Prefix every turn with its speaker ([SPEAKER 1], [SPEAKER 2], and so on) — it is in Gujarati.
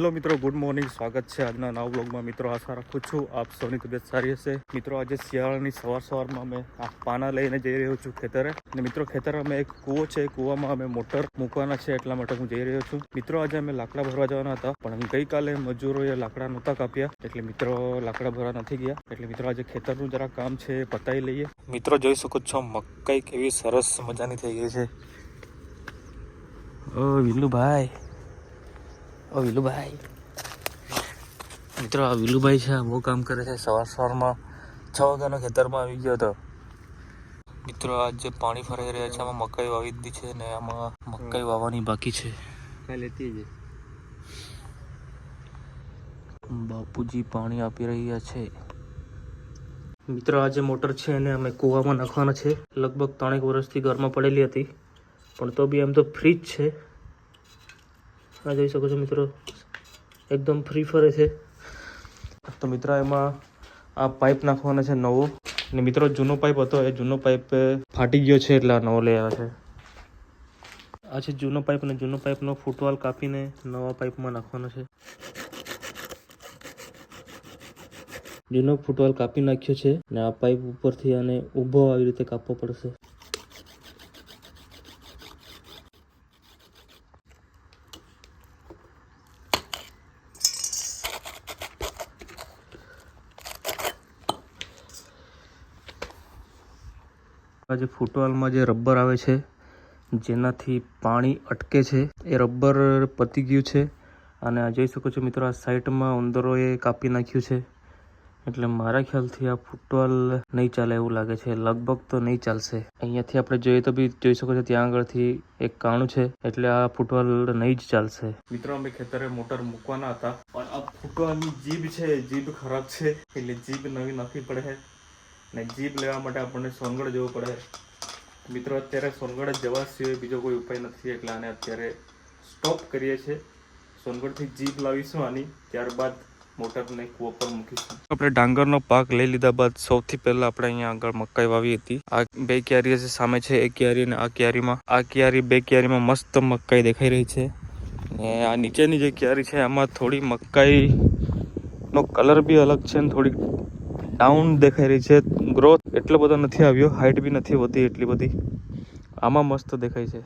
[SPEAKER 1] હેલો મિત્રો, ગુડ મોર્નિંગ. સ્વાગત છે આજના નવા બ્લોગમાં. મિત્રો આશા રાખું છું આપ સૌની તબિયત સારી હશે. મિત્રો આજે શિયાળાની સવારમાં અમે આ પાના લઈને જઈ રહ્યો છું ખેતરે. અને મિત્રો ખેતરમાં એક કૂવો છે, કૂવામાં અમે મોટર મૂકવાના છે, એટલા માટે હું જઈ રહ્યો છું. મિત્રો આજે અમે લાકડા ભરવા જવાના હતા, પણ ગઈકાલે મજૂરોએ લાકડા નહોતા કાપ્યા, એટલે મિત્રો લાકડા ભરવા નથી ગયા. એટલે મિત્રો આજે ખેતરનું જરા કામ છે, પતાવી લઈએ. મિત્રો જોઈ શકો છો મકાઈ કેવી સરસ મજાની થઈ ગઈ છે. ઓ વિલુભાઈ, મિત્રો આ વિલુભાઈ છે, બહુ કામ કરે છે. સવારમાં 6 વાગ્યાના ખેતરમાં આવી ગયો હતો. મિત્રો આજ જે પાણી ફરાઈ રહ્યા છે, આમાં મકાઈ વાવી દીધી છે ને આમાં મકાઈ વાવવાની બાકી છે. બાપુજી પાણી આપી રહ્યા છે. મિત્રો આ જે મોટર છે એને અમે કૂવામાં નાખવાના છે. લગભગ 3 વર્ષથી ઘરમાં પડેલી હતી, પણ તો બી એમ તો ફ્રી જ છે. આ જોઈ શકો છો મિત્રો, એકદમ ફ્રી ફરે છે. તો મિત્રો એમાં આ પાઇપ નાખવાનો છે નવો, ને મિત્રો જૂનો પાઇપ હતો, એ જૂનો પાઇપ ફાટી ગયો છે, એટલે આ નવો લઈ આવ્યા છે. આ છે જૂનો પાઇપ, ને જૂનો પાઇપનો ફૂટવાલ કાપીને નવા પાઇપમાં નાખવાનો છે. જૂનો ફૂટવાલ કાપી નાખ્યો છે, ને આ પાઇપ ઉપરથી આને ઊભો આવી રીતે કાપવો પડશે. જે ફૂટવાલમાં જે રબર આવે છે જેનાથી પાણી અટકે છે, એ રબર પતી ગયું છે. અને આ જોઈ શકો છો મિત્રો, આ સાઈડમાં ઉંદરોએ કાપી નાખ્યું છે, એટલે મારા ખ્યાલથી આ ફૂટવાલ નહીં ચાલે એવું લાગે છે. લગભગ તો નહીં ચાલશે. અહીંયાથી આપણે જોઈએ તો બી જોઈ શકો છો ત્યાં આગળથી એક કાણું છે, એટલે આ ફૂટવાલ નહીં જ ચાલશે. મિત્રો અમે ખેતરે મોટર મૂકવાના હતા, પણ આ ફૂટવાલની જીભ છે, જીભ ખરાબ છે, એટલે જીભ નવી નાખવી પડે ને જીભ લેવા માટે આપણને સોનગઢ જવું પડે. મિત્રો અત્યારે સોનગઢ જ જવા સિવાય બીજો કોઈ ઉપાય નથી, એટલે આને અત્યારે સ્ટોપ કરીએ છીએ. સોનગઢથી જીભ લાવીશું આની, ત્યારબાદ મોટરને કૂવો પર મૂકીશું. આપણે ડાંગરનો પાક લઈ લીધા બાદ સૌથી પહેલા આપણે અહીંયા આગળ મકાઈ વાવી હતી. આ 2 ક્યારી છે, સામે છે એક ક્યારી, અને આ ક્યારી 2 ક્યારીમાં મસ્ત મકાઈ દેખાઈ રહી છે. ને આ નીચેની જે ક્યારી છે આમાં થોડી મકાઈનો કલર બી અલગ છે, ને થોડી ડાઉન દેખાઈ રહી છે. ગ્રોથ એટલો બધો નથી આવ્યો, હાઈટ બી નથી વધી એટલી બધી. આમાં મસ્ત દેખાય છે.